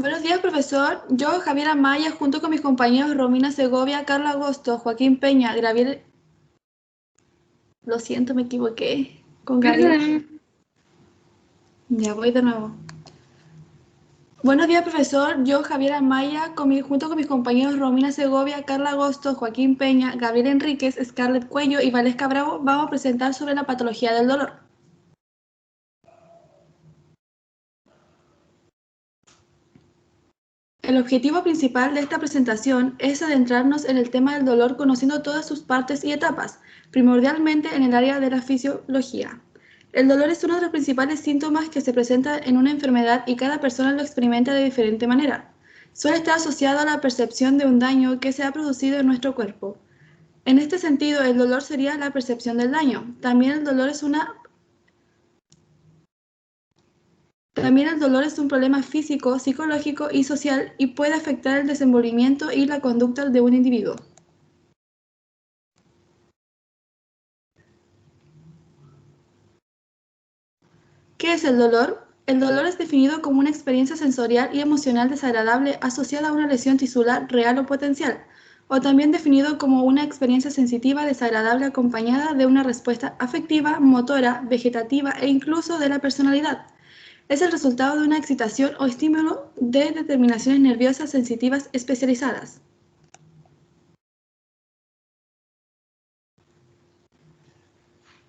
Buenos días, profesor. Yo, Javier Amaya, junto con mis compañeros Romina Segovia, Carla Agosto, Joaquín Peña, Gabriel... Lo siento, me equivoqué. Con Gabriel. Ya voy de nuevo. Buenos días, profesor. Yo, Javier Amaya, junto con mis compañeros Romina Segovia, Carla Agosto, Joaquín Peña, Gabriel Enríquez, Scarlett Cuello y Valesca Bravo, vamos a presentar sobre la patología del dolor. El objetivo principal de esta presentación es adentrarnos en el tema del dolor conociendo todas sus partes y etapas, primordialmente en el área de la fisiología. El dolor es uno de los principales síntomas que se presenta en una enfermedad y cada persona lo experimenta de diferente manera. Suele estar asociado a la percepción de un daño que se ha producido en nuestro cuerpo. En este sentido, el dolor sería la percepción del daño. También el dolor es un problema físico, psicológico y social y puede afectar el desenvolvimiento y la conducta de un individuo. ¿Qué es el dolor? El dolor es definido como una experiencia sensorial y emocional desagradable asociada a una lesión tisular real o potencial, o también definido como una experiencia sensitiva desagradable acompañada de una respuesta afectiva, motora, vegetativa e incluso de la personalidad. Es el resultado de una excitación o estímulo de determinaciones nerviosas sensitivas especializadas.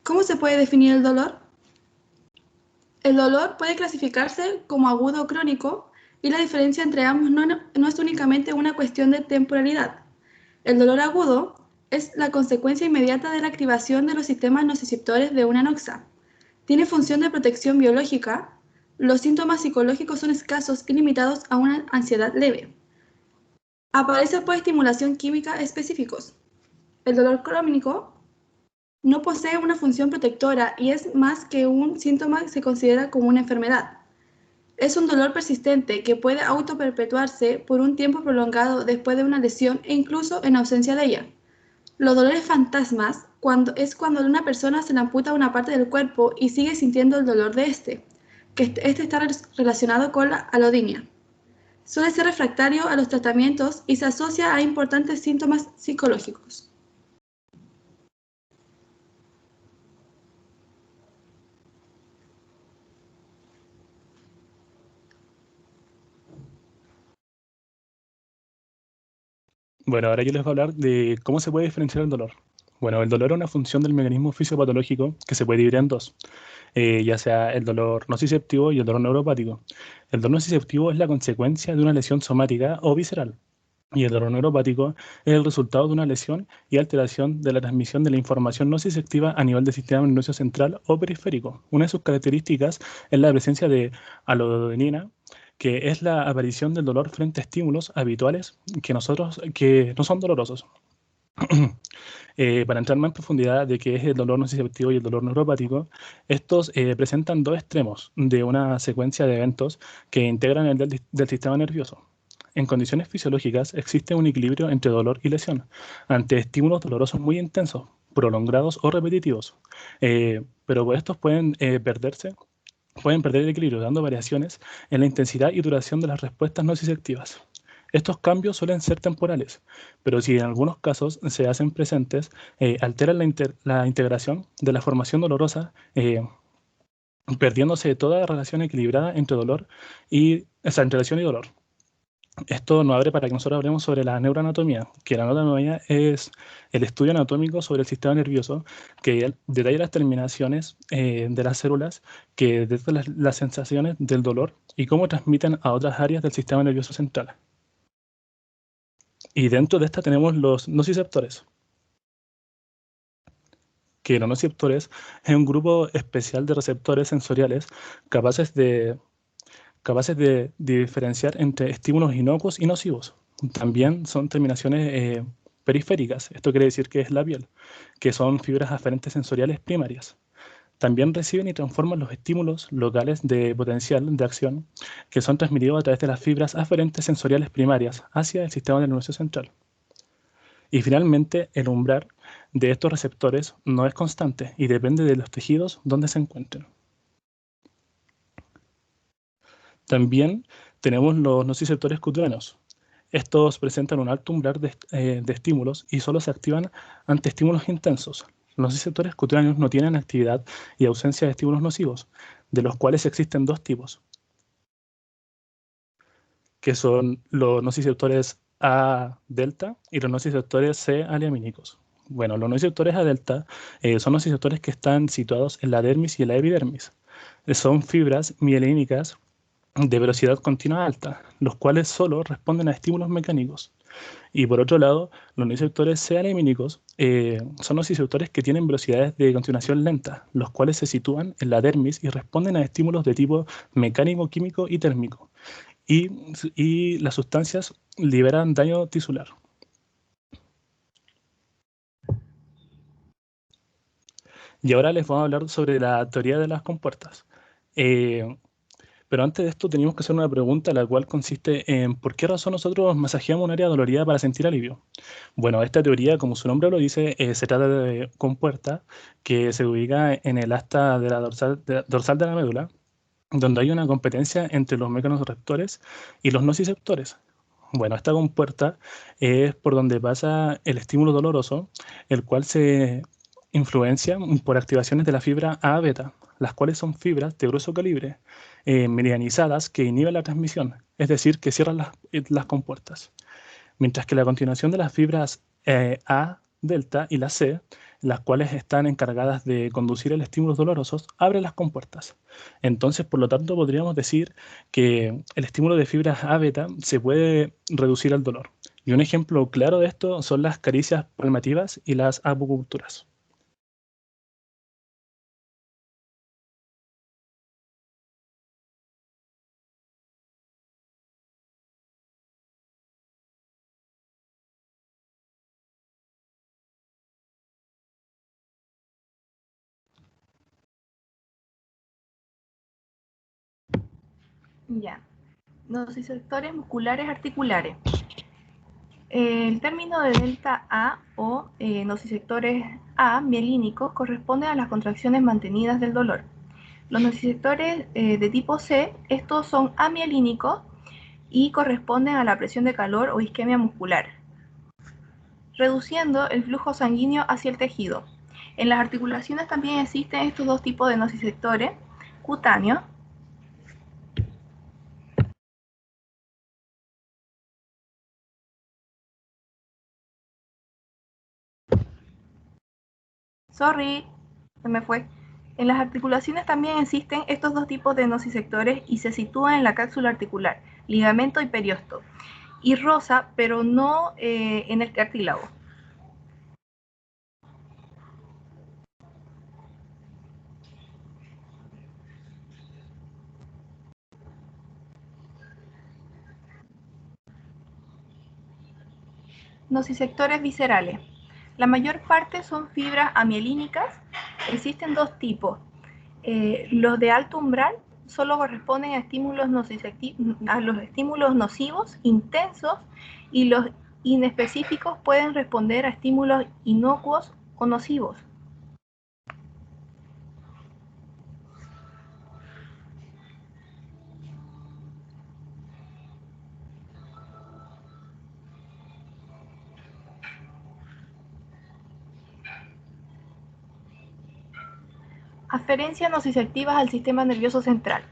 ¿Cómo se puede definir el dolor? El dolor puede clasificarse como agudo o crónico y la diferencia entre ambos no es únicamente una cuestión de temporalidad. El dolor agudo es la consecuencia inmediata de la activación de los sistemas nociceptores de una noxa. Tiene función de protección biológica. Los síntomas psicológicos son escasos y limitados a una ansiedad leve. Aparece por estimulación química específicos. El dolor crónico no posee una función protectora y es más que un síntoma que se considera como una enfermedad. Es un dolor persistente que puede autoperpetuarse por un tiempo prolongado después de una lesión e incluso en ausencia de ella. Los dolores fantasmas es cuando a una persona se le amputa una parte del cuerpo y sigue sintiendo el dolor de que este está relacionado con la alodinia. Suele ser refractario a los tratamientos y se asocia a importantes síntomas psicológicos. Bueno, ahora yo les voy a hablar de cómo se puede diferenciar el dolor. Bueno, el dolor es una función del mecanismo fisiopatológico que se puede dividir en dos, ya sea el dolor nociceptivo y el dolor neuropático. El dolor nociceptivo es la consecuencia de una lesión somática o visceral, y el dolor neuropático es el resultado de una lesión y alteración de la transmisión de la información nociceptiva a nivel del sistema nervioso central o periférico. Una de sus características es la presencia de allodenina, que es la aparición del dolor frente a estímulos habituales que no son dolorosos. Para entrar más en profundidad de qué es el dolor nociceptivo y el dolor neuropático, estos presentan dos extremos de una secuencia de eventos que integran el del sistema nervioso. En condiciones fisiológicas existe un equilibrio entre dolor y lesión ante estímulos dolorosos muy intensos, prolongados o repetitivos, pero estos pueden perder el equilibrio, dando variaciones en la intensidad y duración de las respuestas nociceptivas. Estos cambios suelen ser temporales, pero si en algunos casos se hacen presentes, alteran la integración de la formación dolorosa, perdiéndose toda relación equilibrada entre entre lesión y dolor. Esto nos abre para que nosotros hablemos sobre la neuroanatomía, que la neuroanatomía es el estudio anatómico sobre el sistema nervioso que detalla las terminaciones de las células que detectan las sensaciones del dolor y cómo transmiten a otras áreas del sistema nervioso central. Y dentro de esta tenemos los nociceptores, que los nociceptores es un grupo especial de receptores sensoriales capaces de diferenciar entre estímulos inocuos y nocivos. También son terminaciones periféricas, esto quiere decir que es la piel, que son fibras aferentes sensoriales primarias. También reciben y transforman los estímulos locales de potencial de acción que son transmitidos a través de las fibras aferentes sensoriales primarias hacia el sistema nervioso central. Y finalmente, el umbral de estos receptores no es constante y depende de los tejidos donde se encuentren. También tenemos los nociceptores cutáneos. Estos presentan un alto umbral de estímulos y solo se activan ante estímulos intensos. Los nociceptores cutáneos no tienen actividad y ausencia de estímulos nocivos, de los cuales existen dos tipos, que son los nociceptores A delta y los nociceptores C aliamínicos. Bueno, los nociceptores A delta son nociceptores que están situados en la dermis y en la epidermis. Son fibras mielínicas de velocidad continua alta, los cuales solo responden a estímulos mecánicos. Y por otro lado, los nociceptores C aliamínicos son nociceptores que tienen velocidades de continuación lenta, los cuales se sitúan en la dermis y responden a estímulos de tipo mecánico, químico y térmico. Y las sustancias liberan daño tisular. Y ahora les vamos a hablar sobre la teoría de las compuertas. Pero antes de esto teníamos que hacer una pregunta, la cual consiste en ¿por qué razón nosotros masajeamos un área dolorida para sentir alivio? Bueno, esta teoría, como su nombre lo dice, se trata de compuerta que se ubica en el asta de la dorsal de la médula, donde hay una competencia entre los mecanorreceptores y los nociceptores. Bueno, esta compuerta es por donde pasa el estímulo doloroso, el cual se influencia por activaciones de la fibra A beta, las cuales son fibras de grueso calibre, meridianizadas que inhiben la transmisión, es decir, que cierran las compuertas. Mientras que la continuación de las fibras A delta y la C, las cuales están encargadas de conducir el estímulo dolorosos, abren las compuertas. Entonces, por lo tanto, podríamos decir que el estímulo de fibras A beta se puede reducir el dolor. Y un ejemplo claro de esto son las caricias palmativas y las acupunturas. Ya. Nociceptores musculares articulares. El término de delta A o nociceptores A mielínicos corresponde a las contracciones mantenidas del dolor. Los nociceptores de tipo C, estos son amielínicos y corresponden a la presión de calor o isquemia muscular, reduciendo el flujo sanguíneo hacia el tejido. En las articulaciones también existen estos dos tipos de nociceptores cutáneos. Se me fue. En las articulaciones también existen estos dos tipos de nociceptores y se sitúan en la cápsula articular, ligamento y periosto, y rosa, pero no en el cartílago. Nociceptores viscerales. La mayor parte son fibras amielínicas. Existen dos tipos. Los de alto umbral solo corresponden a los estímulos nocivos intensos, y los inespecíficos pueden responder a estímulos inocuos o nocivos. Aferencias nociceptivas al sistema nervioso central.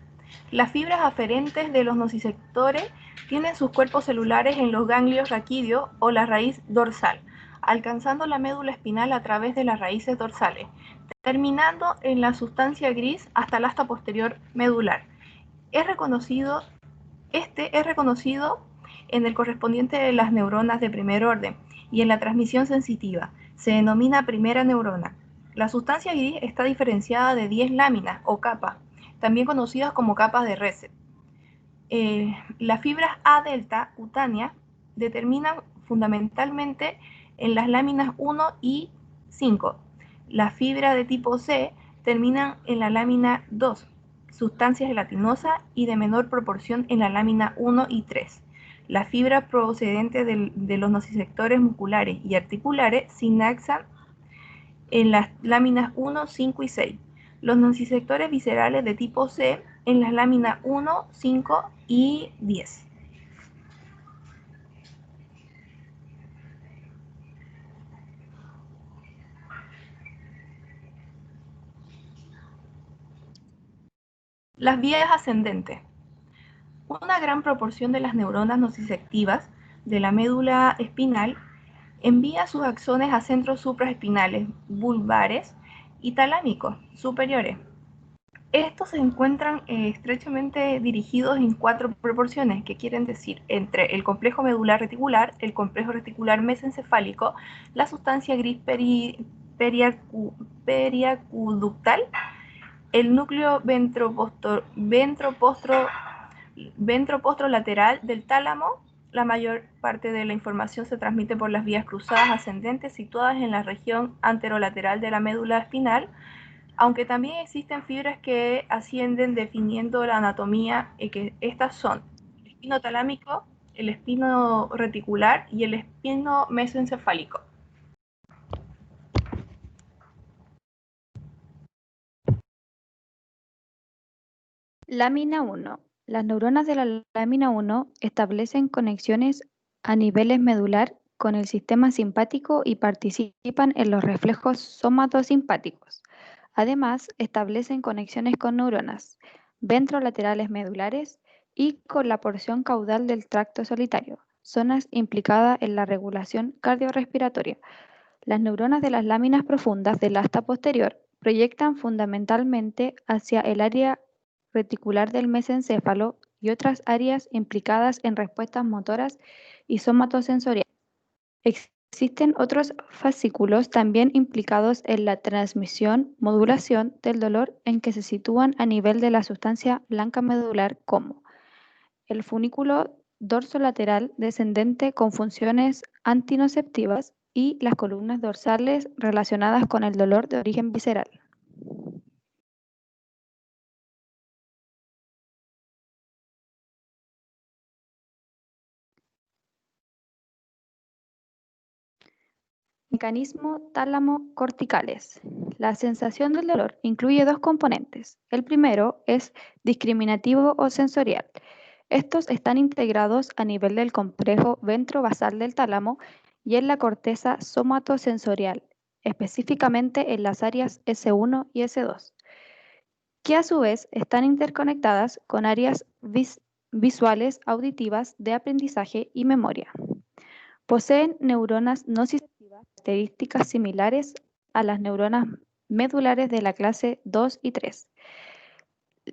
Las fibras aferentes de los nociceptores tienen sus cuerpos celulares en los ganglios raquídeos o la raíz dorsal, alcanzando la médula espinal a través de las raíces dorsales, terminando en la sustancia gris hasta el asta posterior medular. Este es reconocido en el correspondiente de las neuronas de primer orden y en la transmisión sensitiva. Se denomina primera neurona. La sustancia gris está diferenciada de 10 láminas o capas, también conocidas como capas de Recep. Las fibras A delta cutáneas determinan fundamentalmente en las láminas 1 y 5. Las fibras de tipo C terminan en la lámina 2, sustancia gelatinosa, y de menor proporción en la lámina 1 y 3. Las fibras procedentes de los nociceptores musculares y articulares sinaxan en las láminas 1, 5 y 6. Los nociceptores viscerales de tipo C en las láminas 1, 5 y 10. Las vías ascendentes. Una gran proporción de las neuronas nociceptivas de la médula espinal envía sus axones a centros supraespinales, bulbares y talámicos superiores. Estos se encuentran estrechamente dirigidos en 4 proporciones, que quieren decir entre el complejo medular reticular, el complejo reticular mesencefálico, la sustancia gris periacuductal, el núcleo ventropostrolateral del tálamo. La mayor parte de la información se transmite por las vías cruzadas ascendentes situadas en la región anterolateral de la médula espinal, aunque también existen fibras que ascienden definiendo la anatomía, que estas son el espino talámico, el espino reticular y el espino mesencefálico. Lámina 1. Las neuronas de la lámina 1 establecen conexiones a niveles medular con el sistema simpático y participan en los reflejos somatosimpáticos. Además, establecen conexiones con neuronas ventrolaterales medulares y con la porción caudal del tracto solitario, zonas implicadas en la regulación cardiorrespiratoria. Las neuronas de las láminas profundas del asta posterior proyectan fundamentalmente hacia el área reticular del mesencéfalo y otras áreas implicadas en respuestas motoras y somatosensoriales. Existen otros fascículos también implicados en la transmisión, modulación del dolor en que se sitúan a nivel de la sustancia blanca medular, como el funículo dorsolateral descendente con funciones antinociceptivas y las columnas dorsales relacionadas con el dolor de origen visceral. Mecanismo tálamo-corticales. La sensación del dolor incluye 2 componentes. El primero es discriminativo o sensorial. Estos están integrados a nivel del complejo ventrobasal del tálamo y en la corteza somatosensorial, específicamente en las áreas S1 y S2, que a su vez están interconectadas con áreas visuales, auditivas, de aprendizaje y memoria. Poseen neuronas nociceptivas, características similares a las neuronas medulares de la clase 2 y 3.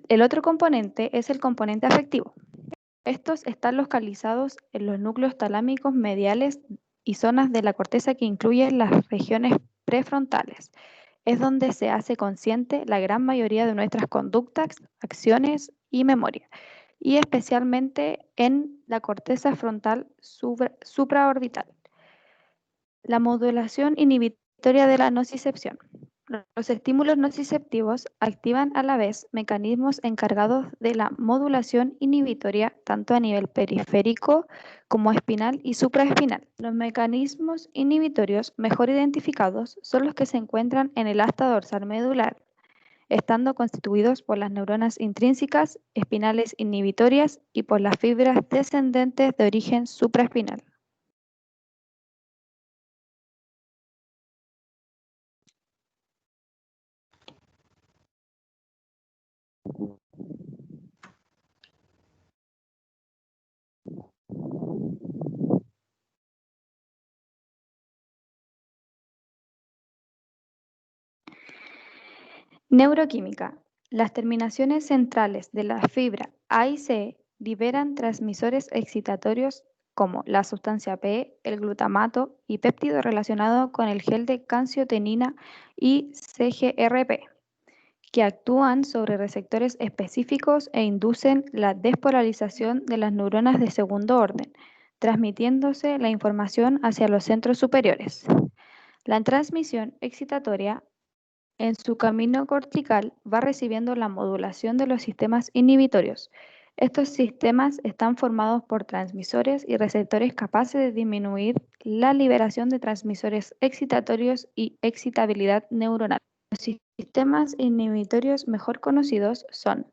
El otro componente es el componente afectivo. Estos están localizados en los núcleos talámicos mediales y zonas de la corteza que incluyen las regiones prefrontales. Es donde se hace consciente la gran mayoría de nuestras conductas, acciones y memoria, y especialmente en la corteza frontal supraorbital. La modulación inhibitoria de la nocicepción. Los estímulos nociceptivos activan a la vez mecanismos encargados de la modulación inhibitoria tanto a nivel periférico como espinal y supraespinal. Los mecanismos inhibitorios mejor identificados son los que se encuentran en el asta dorsal medular, estando constituidos por las neuronas intrínsecas, espinales inhibitorias y por las fibras descendentes de origen supraespinal. Neuroquímica. Las terminaciones centrales de la fibra A y C liberan transmisores excitatorios como la sustancia P, el glutamato y péptido relacionado con el gel de canciotenina y CGRP, que actúan sobre receptores específicos e inducen la despolarización de las neuronas de segundo orden, transmitiéndose la información hacia los centros superiores. La transmisión excitatoria en su camino cortical va recibiendo la modulación de los sistemas inhibitorios. Estos sistemas están formados por transmisores y receptores capaces de disminuir la liberación de transmisores excitatorios y excitabilidad neuronal. Los sistemas inhibitorios mejor conocidos son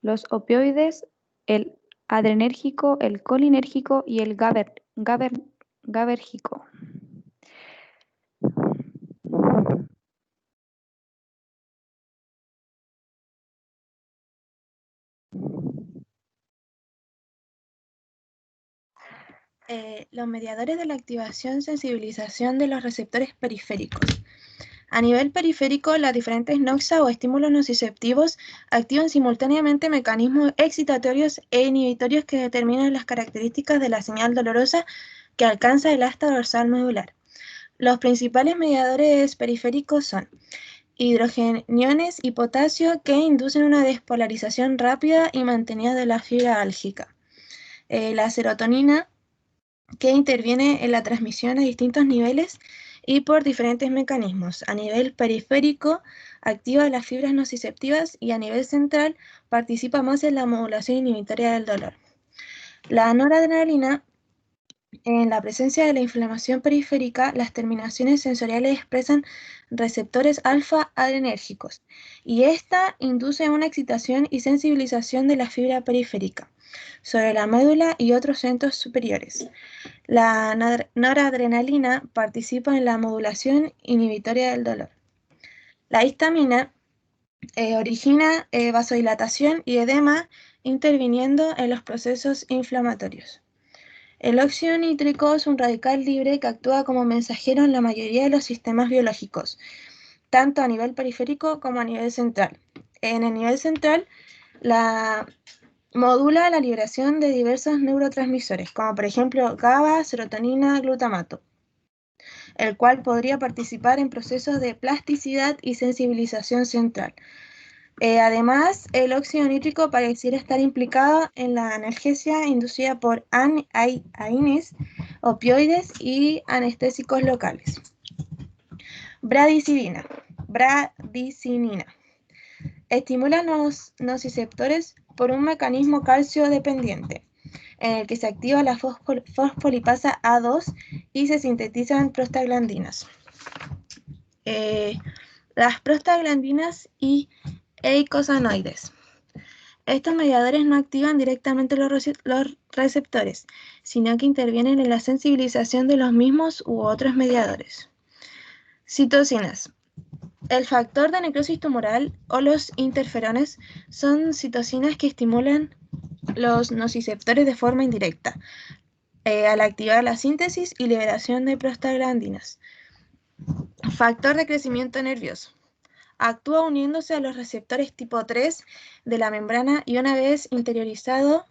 los opioides, el adrenérgico, el colinérgico y el GABAergico. Los mediadores de la activación-sensibilización de los receptores periféricos. A nivel periférico, las diferentes noxa o estímulos nociceptivos activan simultáneamente mecanismos excitatorios e inhibitorios que determinan las características de la señal dolorosa que alcanza el asta dorsal medular. Los principales mediadores periféricos son hidrogeniones y potasio que inducen una despolarización rápida y mantenida de la fibra álgica. La serotonina, que interviene en la transmisión a distintos niveles y por diferentes mecanismos. A nivel periférico, activa las fibras nociceptivas y a nivel central participa más en la modulación inhibitoria del dolor. La noradrenalina, en la presencia de la inflamación periférica, las terminaciones sensoriales expresan receptores alfa-adrenérgicos y esta induce una excitación y sensibilización de la fibra periférica sobre la médula y otros centros superiores. La noradrenalina participa en la modulación inhibitoria del dolor. La histamina origina vasodilatación y edema, interviniendo en los procesos inflamatorios. El óxido nítrico es un radical libre que actúa como mensajero en la mayoría de los sistemas biológicos, tanto a nivel periférico como a nivel central. En el nivel central, modula la liberación de diversos neurotransmisores, como por ejemplo GABA, serotonina, glutamato, el cual podría participar en procesos de plasticidad y sensibilización central. Además, el óxido nítrico pareciera estar implicado en la analgesia inducida por AINES, opioides y anestésicos locales. Bradicinina. Estimula los nociceptores por un mecanismo calcio dependiente, en el que se activa la fosfolipasa A2 y se sintetizan prostaglandinas. Las prostaglandinas y eicosanoides. Estos mediadores no activan directamente los receptores, sino que intervienen en la sensibilización de los mismos u otros mediadores. Citocinas. El factor de necrosis tumoral o los interferones son citocinas que estimulan los nociceptores de forma indirecta, al activar la síntesis y liberación de prostaglandinas. Factor de crecimiento nervioso. Actúa uniéndose a los receptores tipo 3 de la membrana y una vez interiorizado,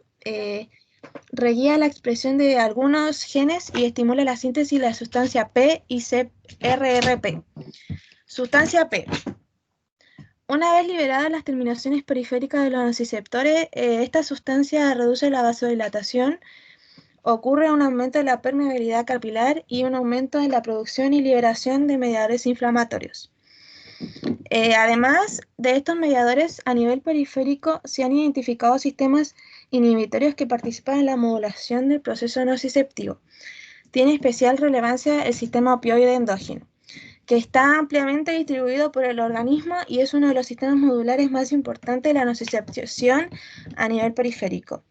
reguía la expresión de algunos genes y estimula la síntesis de la sustancia P y CRRP. Sustancia P. Una vez liberadas las terminaciones periféricas de los nociceptores, esta sustancia reduce la vasodilatación, ocurre un aumento de la permeabilidad capilar y un aumento en la producción y liberación de mediadores inflamatorios. Además de estos mediadores, a nivel periférico se han identificado sistemas inhibitorios que participan en la modulación del proceso nociceptivo. Tiene especial relevancia el sistema opioide endógeno, que está ampliamente distribuido por el organismo y es uno de los sistemas modulares más importantes de la nocicepción a nivel periférico.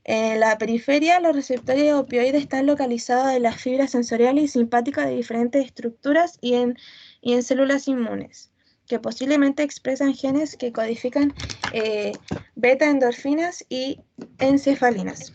En la periferia, los receptores opioides están localizados en las fibras sensoriales y simpáticas de diferentes estructuras y en células inmunes, que posiblemente expresan genes que codifican beta-endorfinas y encefalinas.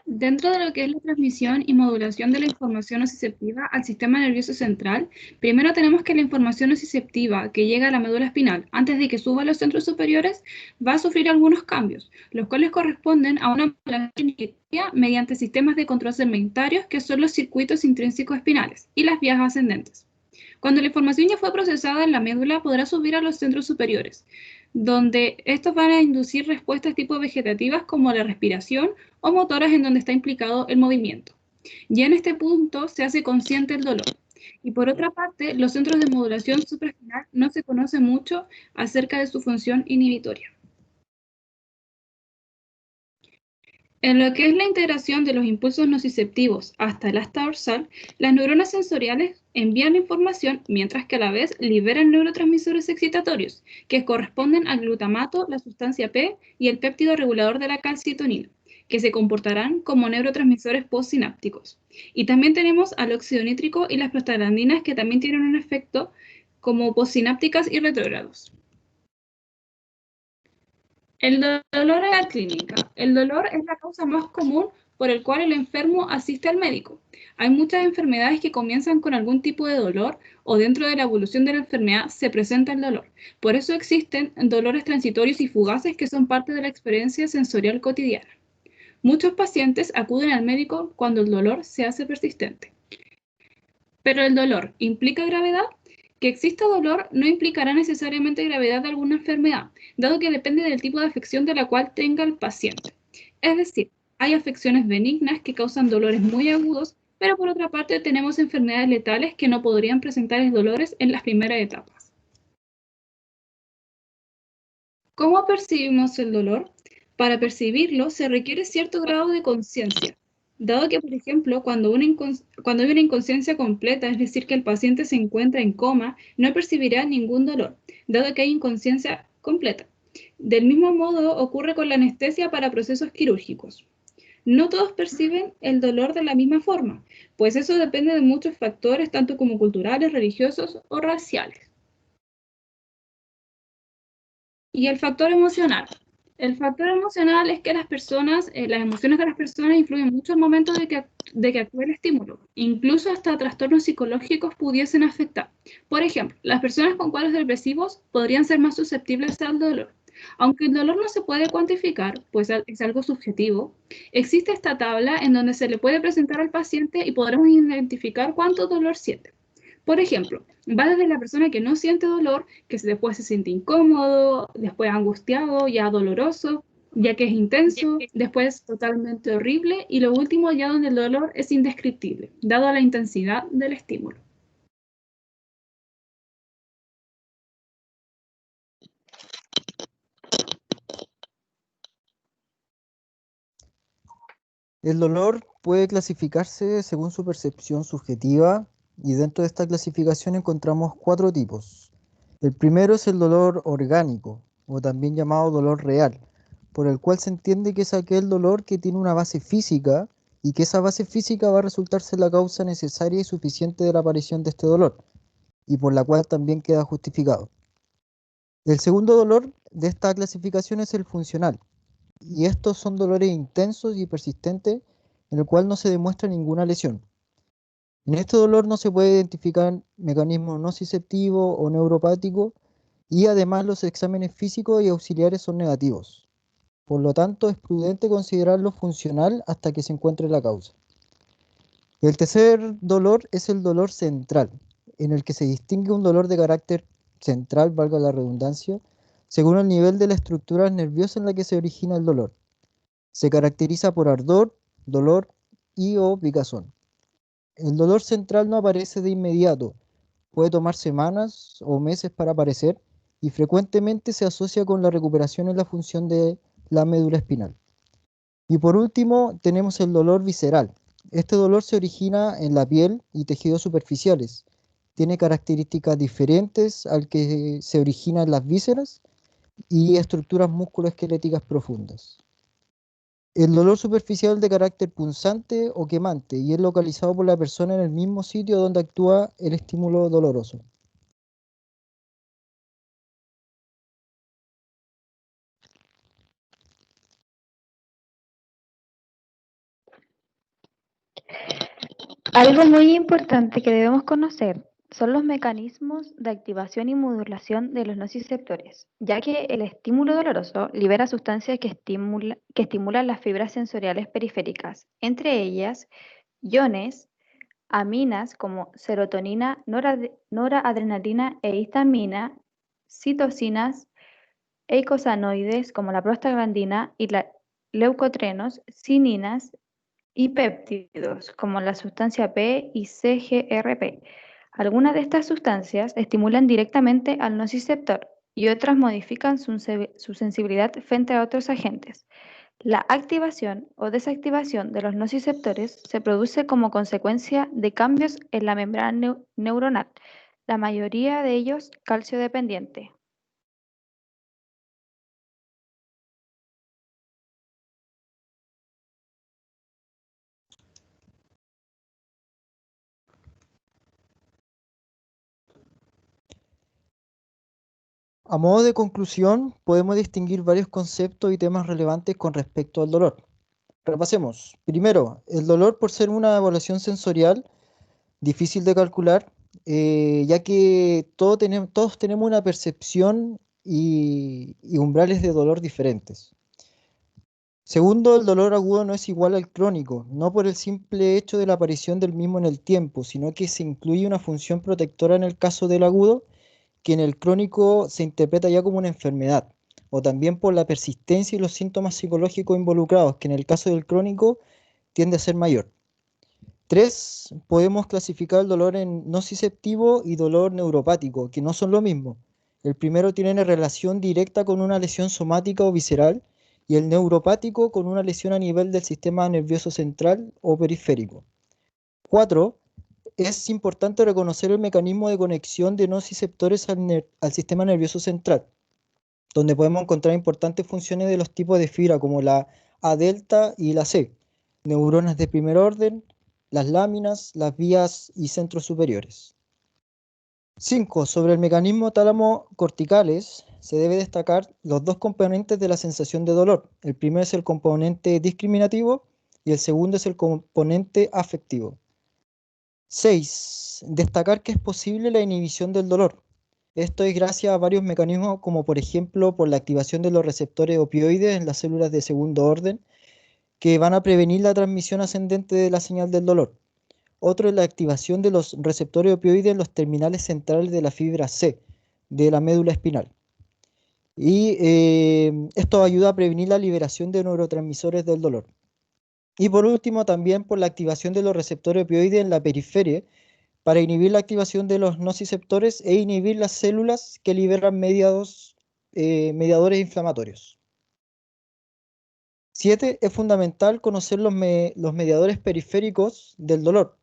Dentro de lo que es la transmisión y modulación de la información nociceptiva al sistema nervioso central, primero tenemos que la información nociceptiva que llega a la médula espinal antes de que suba a los centros superiores va a sufrir algunos cambios, los cuales corresponden a una modulación mediante sistemas de control segmentarios que son los circuitos intrínsecos espinales y las vías ascendentes. Cuando la información ya fue procesada en la médula, podrá subir a los centros superiores, donde estos van a inducir respuestas tipo vegetativas como la respiración o motoras en donde está implicado el movimiento. Ya en este punto se hace consciente el dolor. Y por otra parte, los centros de modulación supraespinal no se conoce mucho acerca de su función inhibitoria. En lo que es la integración de los impulsos nociceptivos hasta el asta dorsal, las neuronas sensoriales envían la información mientras que a la vez liberan neurotransmisores excitatorios, que corresponden al glutamato, la sustancia P y el péptido regulador de la calcitonina, que se comportarán como neurotransmisores postsinápticos. Y también tenemos al óxido nítrico y las prostaglandinas, que también tienen un efecto como postsinápticas y retrógrados. El dolor en la clínica. El dolor es la causa más común por el cual el enfermo asiste al médico. Hay muchas enfermedades que comienzan con algún tipo de dolor o dentro de la evolución de la enfermedad se presenta el dolor. Por eso existen dolores transitorios y fugaces que son parte de la experiencia sensorial cotidiana. Muchos pacientes acuden al médico cuando el dolor se hace persistente. ¿Pero el dolor implica gravedad? Que exista dolor no implicará necesariamente gravedad de alguna enfermedad, dado que depende del tipo de afección de la cual tenga el paciente. Es decir, hay afecciones benignas que causan dolores muy agudos, pero por otra parte tenemos enfermedades letales que no podrían presentar dolores en las primeras etapas. ¿Cómo percibimos el dolor? Para percibirlo se requiere cierto grado de conciencia, dado que, por ejemplo, cuando hay una inconsciencia completa, es decir, que el paciente se encuentra en coma, no percibirá ningún dolor, dado que hay inconsciencia completa. Del mismo modo ocurre con la anestesia para procesos quirúrgicos. No todos perciben el dolor de la misma forma, pues eso depende de muchos factores, tanto como culturales, religiosos o raciales. Y el factor emocional. El factor emocional es que las emociones de las personas influyen mucho al momento de que actúe el estímulo. Incluso hasta trastornos psicológicos pudiesen afectar. Por ejemplo, las personas con cuadros depresivos podrían ser más susceptibles al dolor. Aunque el dolor no se puede cuantificar, pues es algo subjetivo, existe esta tabla en donde se le puede presentar al paciente y podremos identificar cuánto dolor siente. Por ejemplo, va desde la persona que no siente dolor, que después se siente incómodo, después angustiado, ya doloroso, ya que es intenso, después totalmente horrible y lo último ya donde el dolor es indescriptible, dado la intensidad del estímulo. El dolor puede clasificarse según su percepción subjetiva y dentro de esta clasificación encontramos 4 tipos. El primero es el dolor orgánico o también llamado dolor real, por el cual se entiende que es aquel dolor que tiene una base física y que esa base física va a resultar ser la causa necesaria y suficiente de la aparición de este dolor y por la cual también queda justificado. El segundo dolor de esta clasificación es el funcional. Y estos son dolores intensos y persistentes en el cual no se demuestra ninguna lesión. En este dolor no se puede identificar mecanismo nociceptivo o neuropático y además los exámenes físicos y auxiliares son negativos. Por lo tanto, es prudente considerarlo funcional hasta que se encuentre la causa. El tercer dolor es el dolor central, en el que se distingue un dolor de carácter central, valga la redundancia, según el nivel de la estructura nerviosa en la que se origina el dolor. Se caracteriza por ardor, dolor y o picazón. El dolor central no aparece de inmediato, puede tomar semanas o meses para aparecer y frecuentemente se asocia con la recuperación en la función de la médula espinal. Y por último tenemos el dolor visceral. Este dolor se origina en la piel y tejidos superficiales. Tiene características diferentes al que se origina en las vísceras y estructuras musculoesqueléticas profundas. El dolor superficial de carácter punzante o quemante y es localizado por la persona en el mismo sitio donde actúa el estímulo doloroso. Algo muy importante que debemos conocer son los mecanismos de activación y modulación de los nociceptores, ya que el estímulo doloroso libera sustancias que estimulan las fibras sensoriales periféricas, entre ellas iones, aminas como serotonina, noradrenalina e histamina, citocinas, eicosanoides como la prostaglandina y la leucotrenos, cininas y péptidos como la sustancia P y CGRP. Algunas de estas sustancias estimulan directamente al nociceptor y otras modifican su sensibilidad frente a otros agentes. La activación o desactivación de los nociceptores se produce como consecuencia de cambios en la membrana neuronal, la mayoría de ellos calcio dependiente. A modo de conclusión, podemos distinguir varios conceptos y temas relevantes con respecto al dolor. Repasemos. Primero, el dolor, por ser una evaluación sensorial difícil de calcular, ya que todos tenemos una percepción y umbrales de dolor diferentes. Segundo, el dolor agudo no es igual al crónico, no por el simple hecho de la aparición del mismo en el tiempo, sino que se incluye una función protectora en el caso del agudo, que en el crónico se interpreta ya como una enfermedad, o también por la persistencia y los síntomas psicológicos involucrados, que en el caso del crónico tiende a ser mayor. 3. Podemos clasificar el dolor en nociceptivo y dolor neuropático, que no son lo mismo. El primero tiene relación directa con una lesión somática o visceral, y el neuropático con una lesión a nivel del sistema nervioso central o periférico. 4. Es importante reconocer el mecanismo de conexión de nociceptores al sistema nervioso central, donde podemos encontrar importantes funciones de los tipos de fibra como la A delta y la C, neuronas de primer orden, las láminas, las vías y centros superiores. 5. Sobre el mecanismo tálamo-corticales se debe destacar los dos componentes de la sensación de dolor. El primero es el componente discriminativo y el segundo es el componente afectivo. 6. Destacar que es posible la inhibición del dolor. Esto es gracias a varios mecanismos, como por ejemplo por la activación de los receptores opioides en las células de segundo orden, que van a prevenir la transmisión ascendente de la señal del dolor. Otro es la activación de los receptores opioides en los terminales centrales de la fibra C, de la médula espinal. Y esto ayuda a prevenir la liberación de neurotransmisores del dolor. Y por último, también por la activación de los receptores opioides en la periferia, para inhibir la activación de los nociceptores e inhibir las células que liberan mediadores inflamatorios. 7. Es fundamental conocer los mediadores periféricos del dolor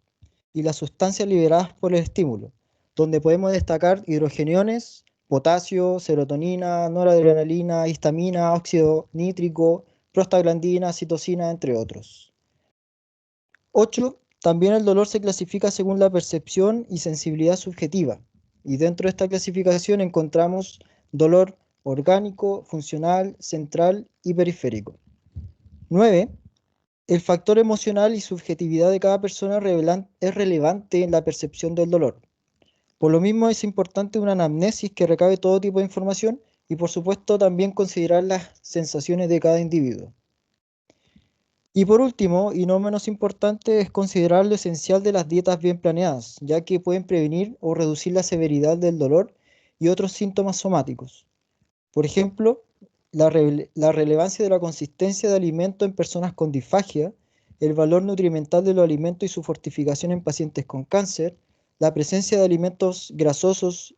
y las sustancias liberadas por el estímulo, donde podemos destacar hidrogeniones, potasio, serotonina, noradrenalina, histamina, óxido nítrico, prostaglandina, citosina, entre otros. 8. También el dolor se clasifica según la percepción y sensibilidad subjetiva, y dentro de esta clasificación encontramos dolor orgánico, funcional, central y periférico. 9. El factor emocional y subjetividad de cada persona es relevante en la percepción del dolor. Por lo mismo es importante una anamnesis que recabe todo tipo de información y por supuesto también considerar las sensaciones de cada individuo. Y por último, y no menos importante, es considerar lo esencial de las dietas bien planeadas, ya que pueden prevenir o reducir la severidad del dolor y otros síntomas somáticos. Por ejemplo, la relevancia de la consistencia de alimento en personas con disfagia, el valor nutrimental de los alimentos y su fortificación en pacientes con cáncer, la presencia de alimentos grasosos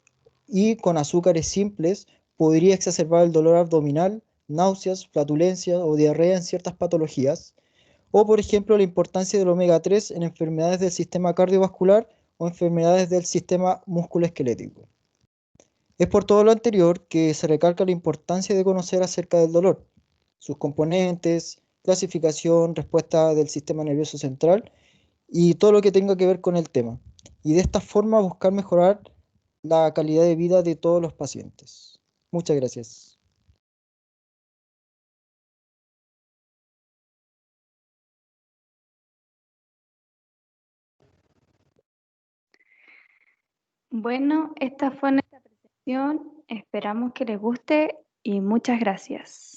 y con azúcares simples podría exacerbar el dolor abdominal, náuseas, flatulencia o diarrea en ciertas patologías, o por ejemplo la importancia del omega 3 en enfermedades del sistema cardiovascular o enfermedades del sistema musculoesquelético. Es por todo lo anterior que se recalca la importancia de conocer acerca del dolor, sus componentes, clasificación, respuesta del sistema nervioso central y todo lo que tenga que ver con el tema. Y de esta forma buscar mejorar la calidad de vida de todos los pacientes. Muchas gracias. Bueno, esta fue nuestra presentación. Esperamos que les guste y muchas gracias.